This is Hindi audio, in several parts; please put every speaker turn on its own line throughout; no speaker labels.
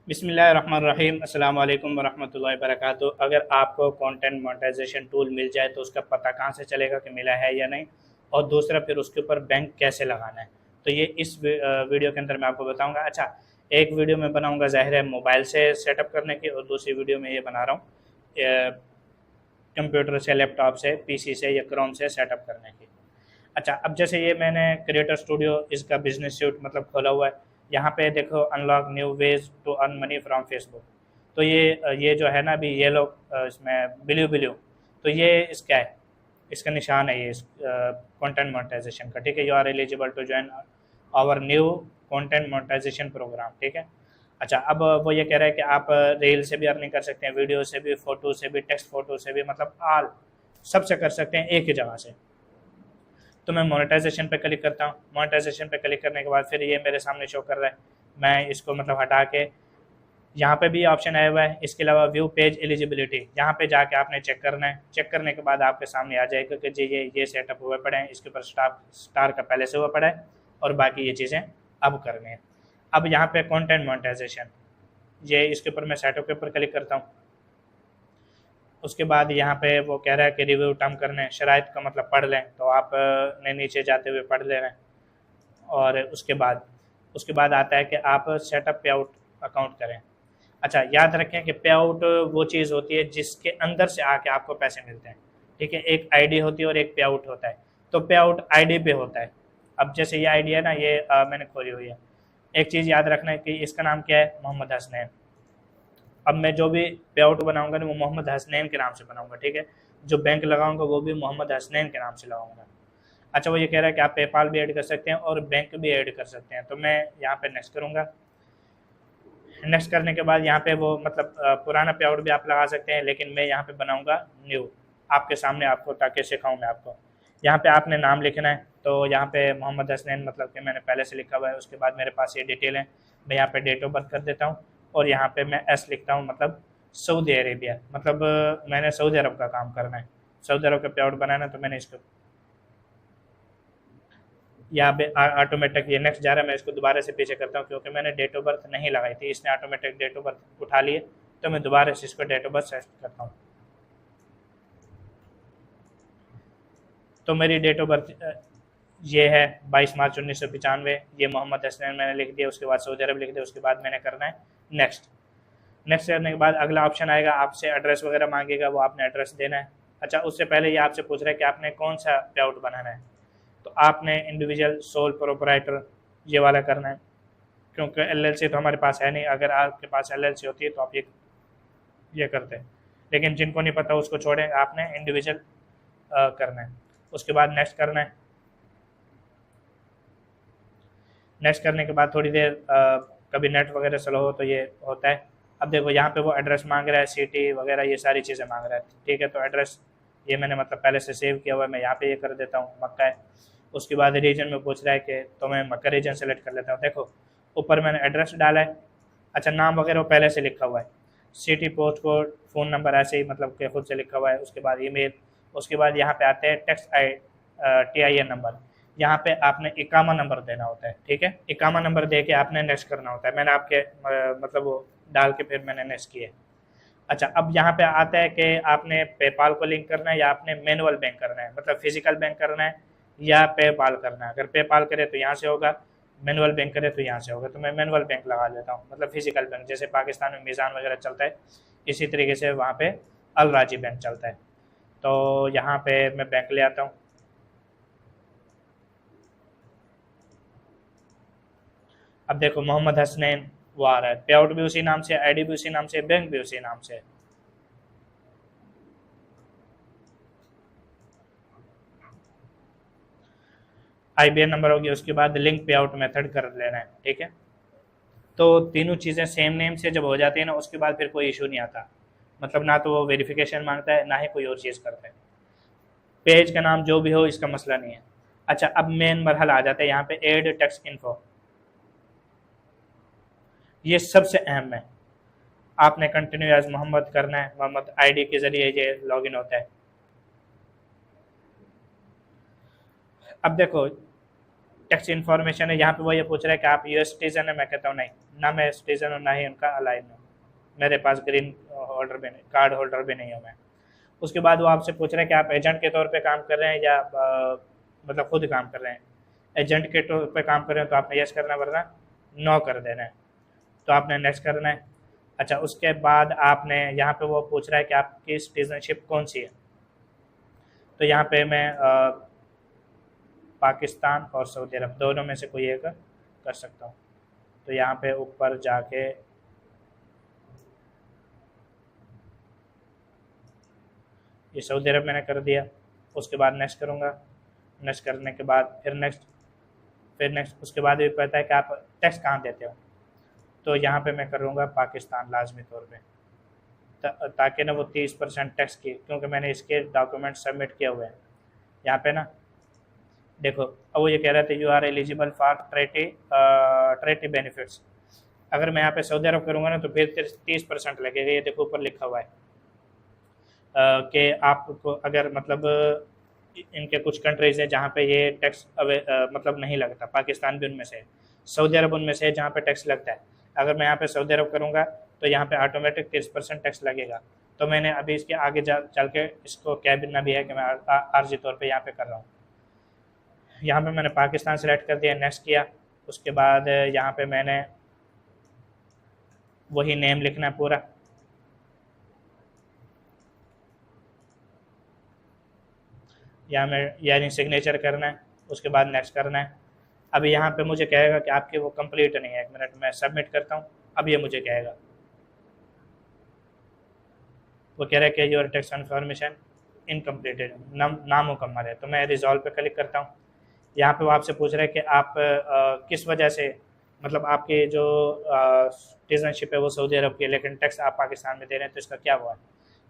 बिस्मिल्लाहिर्रहमानिर्रहीम अस्सलाम वालेकुम वरहमतुल्लाहि वबरकातुहू। अगर आपको कंटेंट मोनेटाइजेशन टूल मिल जाए तो उसका पता कहाँ से चलेगा कि मिला है या नहीं, और दूसरा फिर उसके ऊपर बैंक कैसे लगाना है, तो ये इस वीडियो के अंदर मैं आपको बताऊंगा। अच्छा, एक वीडियो में बनाऊंगा ज़ाहिर है मोबाइल से सेटअप करने की, और दूसरी वीडियो में ये बना रहा हूँ कंप्यूटर से, लैपटॉप से, पीसी से या क्रोम से सेटअप करने की। अच्छा, अब जैसे ये मैंने क्रिएटर स्टूडियो इसका बिजनेस सूट मतलब खोला हुआ है। यहाँ पे देखो unlock new ways to earn money from Facebook. तो ये जो है ना अभी ये लोग इसमें ब्लू ब्लू, तो ये इसका है, इसका निशान है ये इस कंटेंट मोनेटाइजेशन का। ठीक है, you are eligible to join our new content monetization program. ठीक है। अच्छा, अब वो ये कह रहा है कि आप रील से भी अर्निंग कर सकते हैं, वीडियो से भी, फोटो से भी, टेक्स्ट फोटो से भी, मतलब आल सबसे कर सकते हैं एक ही जगह से। तो मैं मोनेटाइजेशन पे क्लिक करता हूँ। मोनेटाइजेशन पे क्लिक करने के बाद फिर ये मेरे सामने शो कर रहा है। मैं इसको मतलब हटा के यहाँ पे भी ऑप्शन आया हुआ है। इसके अलावा व्यू पेज एलिजिबिलिटी, यहाँ पे जाके आपने चेक करना है। चेक करने के बाद आपके सामने आ जाएगा कि जी ये सेटअप हुए पड़े हैं, इसके ऊपर स्टार स्टार का पहले से हुआ पड़ा है, और बाकी ये चीज़ें अब करनी है। अब यहाँ पे कंटेंट मोनेटाइजेशन, ये इसके ऊपर मैं सेटअप के ऊपर क्लिक करता हूँ। उसके बाद यहाँ पे वो कह रहा है कि रिव्यू टर्म करने हैं, शराइत का मतलब पढ़ लें, तो आप ने नीचे जाते हुए पढ़ ले रहे हैं। और उसके बाद आता है कि आप सेटअप पे आउट अकाउंट करें। अच्छा, याद रखें कि पे आउट वो चीज़ होती है जिसके अंदर से आके आपको पैसे मिलते हैं। ठीक है, एक आईडी होती है और एक पे आउट होता है। तो पे आउट आईडी पे होता है। अब जैसे ये आईडी है ना, ये मैंने खोली हुई है। एक चीज़ याद रखना है कि इसका नाम क्या है, मोहम्मद हसनैन। अब मैं जो भी पे आउट बनाऊंगा ना वो मोहम्मद हसनैन के नाम से बनाऊंगा। ठीक है, जो बैंक लगाऊंगा वो भी मोहम्मद हसनैन के नाम से लगाऊंगा। अच्छा, वो ये कह रहा है कि आप पेपाल भी ऐड कर सकते हैं और बैंक भी ऐड कर सकते हैं, तो मैं यहाँ पे नेक्स्ट करूँगा। नेक्स्ट करने के बाद यहाँ पे वो मतलब पुराना पे आउट भी आप लगा सकते हैं, लेकिन मैं यहाँ पे बनाऊँगा न्यू, आपके सामने, आपको ताकि सिखाऊँ मैं आपको। यहाँ पे आपने नाम लिखना है, तो यहाँ पे मोहम्मद हसनैन मतलब कि मैंने पहले से लिखा हुआ है। उसके बाद मेरे पास ये डिटेल है, मैं यहाँ पे डेट ऑफ बर्थ कर देता हूँ, और यहाँ पे मैं एस लिखता हूँ, मतलब सऊदी अरेबिया, मतलब मैंने सऊदी अरब का काम करना है, सऊदी अरब का पे आउट बनाना है, तो मैंने इसको यहाँ पे ऑटोमेटिक ये नेक्स्ट जा रहा है। मैं इसको दोबारा से पीछे करता हूँ क्योंकि मैंने डेट ऑफ बर्थ नहीं लगाई थी, इसने ऑटोमेटिक डेट ऑफ बर्थ उठा लिए, तो मैं दोबारा से इसको डेट ऑफ बर्थ सेट करता हूँ। तो मेरी डेट ऑफ बर्थ ये है 22 मार्च 1995। ये मोहम्मद हसनैन मैंने लिख दिया, उसके बाद सऊदी अरब लिख दिया, उसके बाद मैंने करना है नेक्स्ट। नेक्स्ट करने के बाद अगला ऑप्शन आएगा, आपसे एड्रेस वगैरह मांगेगा, वो आपने एड्रेस देना है। अच्छा, उससे पहले ये आपसे पूछ रहा है कि आपने कौन सा पे आउट बनाना है, तो आपने इंडिविजुअल सोल प्रोपराइटर ये वाला करना है, क्योंकि एलएलसी तो हमारे पास है नहीं। अगर आपके पास एलएलसी होती है तो आप ये करते हैं, लेकिन जिनको नहीं पता उसको छोड़ें, आपने इंडिविजुअल करना है। उसके बाद नेक्स्ट करना है। नेक्स्ट करने के बाद थोड़ी देर कभी नेट वगैरह स्लो हो तो ये होता है। अब देखो यहाँ पे वो एड्रेस मांग रहा है, सिटी वगैरह ये सारी चीज़ें मांग रहा है। ठीक है, तो एड्रेस ये मैंने मतलब पहले से सेव किया हुआ है, मैं यहाँ पे ये कर देता हूँ, मक्का है। उसके बाद रीजन में पूछ रहा है कि तो मैं मक्का रीजन सेलेक्ट कर लेता हूँ। देखो ऊपर मैंने एड्रेस डाला है। अच्छा, नाम वगैरह वो पहले से लिखा हुआ है, city, post code, phone number ऐसे ही मतलब कि खुद से लिखा हुआ है। उसके बाद ईमेल। उसके बाद यहाँ पे आते हैं टेक्स्ट TIN नंबर। यहाँ पे आपने इकामा नंबर देना होता है। ठीक है, इकामा नंबर दे के आपने नेक्स्ट करना होता है। मैंने आपके मतलब वो डाल के फिर मैंने नेक्स्ट किया। अच्छा, अब यहाँ पे आता है कि आपने पेपाल को लिंक करना है या आपने मैनुअल बैंक करना है, मतलब फिजिकल बैंक करना है या पेपाल करना है। अगर पेपाल करे तो यहाँ से होगा, मैनुअल बैंक करे तो यहाँ से होगा। तो मैं मैनुअल बैंक लगा लेता हूँ, मतलब फिजिकल बैंक, जैसे पाकिस्तान में मीज़ान वगैरह चलता है इसी तरीके से वहाँ पे अल राजी बैंक चलता है। तो यहाँ पे मैं बैंक ले आता हूँ। अब देखो मोहम्मद हसनैन वो आ रहा है, पे आउट भी उसी नाम से, आईडी भी उसी नाम से, बैंक भी उसी नाम से। IBAN नंबर हो गया, उसके बाद लिंक पे आउट मेथड कर लेना है। ठीक है, तो तीनों चीज़ें सेम नेम से जब हो जाती है ना, उसके बाद फिर कोई इशू नहीं आता, मतलब ना तो वो वेरिफिकेशन मांगता है ना ही कोई और चीज़ करता है। पेज का नाम जो भी हो इसका मसला नहीं है। अच्छा, अब मेन मरहला आ जाता है यहाँ पे एड टेक्स्ट इन्फो। ये सबसे अहम है। आपने कंटिन्यू एज मोहम्मद करना है, मोहम्मद आईडी के जरिए ये लॉगिन होता है। अब देखो टैक्स इन्फॉर्मेशन है, यहाँ पे वो ये पूछ रहा है कि आप यूएस सिटीजन है, मैं कहता हूँ नहीं, ना मैं सिटीजन हूँ ना ही उनका अलाइन हूँ, मेरे पास ग्रीन होल्डर भी नहीं, कार्ड होल्डर भी नहीं हूँ मैं। उसके बाद वो आपसे पूछ रहे हैं कि आप एजेंट के तौर पे काम कर रहे हैं या मतलब खुद काम कर रहे हैं। एजेंट के तौर पे काम कर रहे हैं तो आपने यस करना है, वरना नो कर देना है, तो आपने नेक्स्ट करना है। अच्छा, उसके बाद आपने यहाँ पे वो पूछ रहा है कि आपकी सिटीजनशिप कौन सी है, तो यहाँ पे मैं पाकिस्तान और सऊदी अरब दोनों में से कोई एक कर सकता हूँ। तो यहाँ पे ऊपर जाके ये सऊदी अरब मैंने कर दिया, उसके बाद नेक्स्ट करूँगा, नेक्स्ट करने के बाद फिर नेक्स्ट उसके बाद ये कहता है कि आप टैक्स कहाँ देते हो, तो यहाँ पे मैं करूँगा पाकिस्तान लाजमी तौर पे, ताकि ना वो 30% टैक्स की, क्योंकि मैंने इसके डॉक्यूमेंट सबमिट किए हुए हैं यहाँ पे ना। देखो अब वो ये कह रहे थे you are eligible for treaty benefits. अगर मैं यहाँ पे सऊदी अरब करूँगा ना तो फिर 30% लगेगा, ये देखो ऊपर लिखा हुआ है कि आपको अगर मतलब इनके कुछ कंट्रीज़ है जहाँ पे ये टैक्स मतलब नहीं लगता, पाकिस्तान भी उनमें से है, सऊदी अरब उनमें से है जहाँ पे टैक्स लगता है। अगर मैं यहाँ पे सऊदी अरब करूँगा तो यहाँ पे ऑटोमेटिक 30% टैक्स लगेगा। तो मैंने अभी इसके आगे चल के इसको कैबिना भी है कि मैं आर्जी तौर पे यहाँ पे कर रहा हूँ। यहाँ पे मैंने पाकिस्तान सेलेक्ट कर दिया, नेक्स्ट किया। उसके बाद यहाँ पे मैंने वही नेम लिखना है पूरा, यहाँ में यानी सिग्नेचर करना है, उसके बाद नेक्स्ट करना है। अभी यहाँ पे मुझे कहेगा कि आपकी वो कंप्लीट नहीं है, 1 मिनट मैं सबमिट करता हूँ। अब ये मुझे कहेगा, वो कह रहा है कि योर टैक्स इन्फॉर्मेशन इनकम्प्लीटेड, नामुकम्मल है, तो मैं रिजॉल्व पे क्लिक करता हूँ। यहाँ पे वो आपसे पूछ रहा है कि आप किस वजह से, मतलब आपकी जो सिटीजनशिप है वो सऊदी अरब की है लेकिन टैक्स आप पाकिस्तान में दे रहे हैं, तो इसका क्या हुआ है।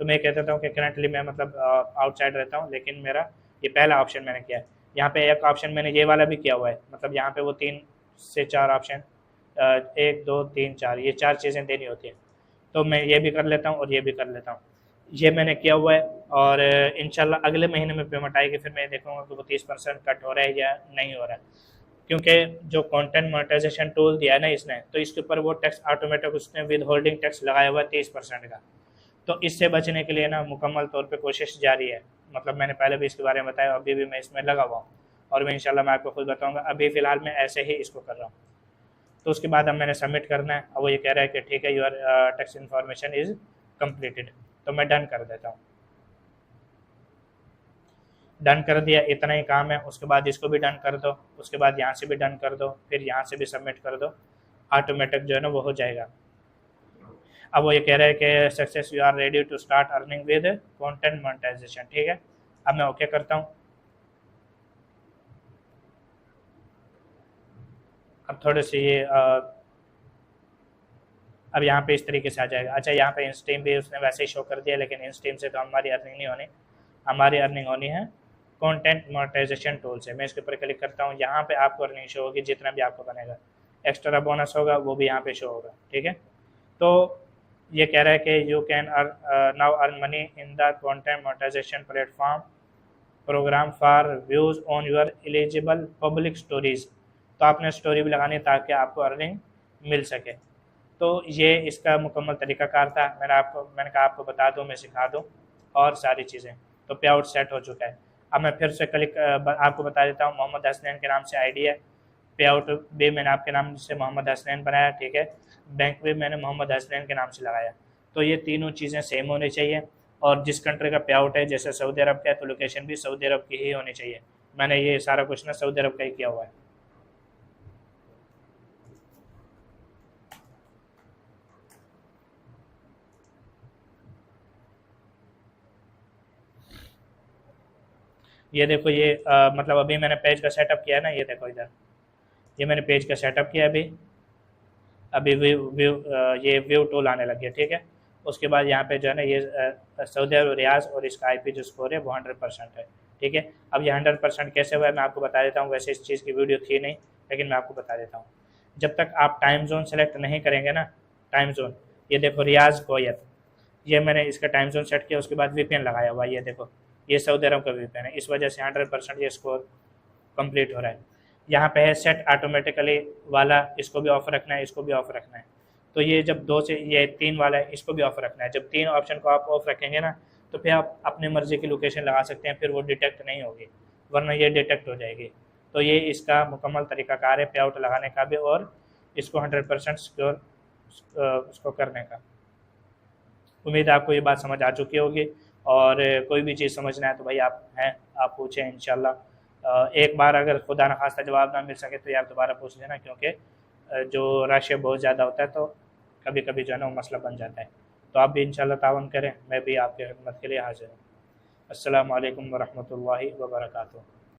तो मैं कह देता हूँ कि करंटली मैं मतलब आउटसाइड रहता हूँ, लेकिन मेरा ये पहला ऑप्शन मैंने किया है। यहाँ पे एक ऑप्शन मैंने ये वाला भी किया हुआ है, मतलब यहाँ पे वो 3 से 4 ऑप्शन 1 2 3 4 ये 4 चीज़ें देनी होती हैं, तो मैं ये भी कर लेता हूँ और ये भी कर लेता हूँ। ये मैंने किया हुआ है और इंशाल्लाह अगले महीने में पेमेंट आएगी, फिर मैं देखूँगा कि वो 30% कट हो रहा है या नहीं हो रहा है। क्योंकि जो कंटेंट मोनेटाइजेशन टूल दिया है ना इसने, तो इसके ऊपर वो टैक्स ऑटोमेटिक उसने विद होल्डिंग टैक्स लगाया हुआ है 30% का। तो इससे बचने के लिए ना मुकम्मल तौर पे कोशिश जारी है, मतलब मैंने पहले भी इसके बारे में बताया, अभी भी मैं इसमें लगा हुआ हूँ और मैं इंशाल्लाह मैं आपको खुद बताऊँगा। अभी फ़िलहाल मैं ऐसे ही इसको कर रहा हूँ। तो उसके बाद अब मैंने सबमिट करना है। अब वो ये कह रहा है कि ठीक है your tax information is completed, तो मैं डन कर देता हूँ। डन कर दिया, इतना ही काम है। उसके बाद इसको भी डन कर दो, उसके बाद यहाँ से भी डन कर दो, फिर यहाँ से भी सबमिट कर दो, ऑटोमेटिक जो है ना वो हो जाएगा। अब वो ये कह रहा है कि success you are ready to start earning with content monetization. ठीक है, अब मैं ओके करता हूँ। अब थोड़े से ये अब यहाँ पे इस तरीके से आ जाएगा। अच्छा, यहाँ पे इंस्टीम भी उसने वैसे ही शो कर दिया, लेकिन इंस्टीम से तो हमारी अर्निंग नहीं होनी, हमारी अर्निंग होनी है कंटेंट मोनेटाइजेशन टूल से। मैं इसके ऊपर क्लिक करता हूँ, यहाँ पे आपको अर्निंग शो होगी, जितना भी आपको बनेगा, एक्स्ट्रा बोनस होगा वो भी यहाँ पे शो होगा। ठीक है, तो ये कह रहा है कि you can now earn money in the content monetization platform program for views on your eligible public stories. तो आपने स्टोरी भी लगानी ताकि आपको अर्निंग मिल सके। तो ये इसका मुकम्मल तरीक़ाकार था। मैंने कहा आपको बता दूं, मैं सिखा दूं और सारी चीज़ें। तो पे आउट सेट हो चुका है। अब मैं फिर से क्लिक आपको बता देता हूँ, मोहम्मद हसनैन के नाम से आईडी है, पे आउट भी मैंने आपके नाम से मोहम्मद हसनैन बनाया। ठीक है, बैंक भी मैंने मोहम्मद हसनैन के नाम से लगाया। तो ये तीनों चीज़ें सेम होनी चाहिए, और जिस कंट्री का पे आउट है, जैसे सऊदी अरब का है तो लोकेशन भी सऊदी अरब की ही होनी चाहिए। मैंने ये सारा कुछ ना सऊदी अरब का ही किया हुआ है। ये देखो, ये मतलब अभी मैंने पेज का सेटअप किया है ना, ये देखो इधर, ये मैंने पेज का सेटअप किया अभी अभी ये व्यू टूल आने लग गया। ठीक है, उसके बाद यहाँ पे जो है ना ये सऊदी अरब रियाज और इसका आईपी जो स्कोर है वो 100% है। ठीक है, अब ये 100% कैसे हुआ है मैं आपको बता देता हूँ। वैसे इस चीज़ की वीडियो थी नहीं, लेकिन मैं आपको बता देता हूँ। जब तक आप टाइम जोन सेलेक्ट नहीं करेंगे ना, टाइम जोन, ये देखो रियाज कोयत, ये मैंने इसका टाइम जोन सेट किया, उसके बाद वीपीएन लगाया हुआ है। ये देखो, ये सऊदी अरब का वीपीएन है, इस वजह से 100% ये स्कोर कंप्लीट हो रहा है। यहाँ पे है सेट ऑटोमेटिकली वाला, इसको भी ऑफ रखना है, इसको भी ऑफ रखना है। तो ये जब दो से ये 3 वाला है, इसको भी ऑफ रखना है। जब 3 ऑप्शन को आप ऑफ रखेंगे ना, तो फिर आप अपनी मर्जी की लोकेशन लगा सकते हैं, फिर वो डिटेक्ट नहीं होगी, वरना ये डिटेक्ट हो जाएगी। तो ये इसका मुकम्मल तरीकाकार है पे आउट लगाने का भी, और इसको 100% सिक्योर उसको करने का। उम्मीद है आपको ये बात समझ आ चुकी होगी, और कोई भी चीज़ समझना है तो भाई आप हैं, आप पूछें इंशाल्लाह। एक बार अगर खुदा न खास्ता जवाब ना मिल सके तो यार दोबारा पूछ लेना, क्योंकि जो रश बहुत ज़्यादा होता है तो कभी कभी जो है ना वो मसला बन जाता है। तो आप भी इंशाल्लाह तावन करें, मैं भी आपके खिदमत के लिए हाजिर हूँ। अस्सलामु अलैकुम वरहमतुल्लाहि वबरकातुहू।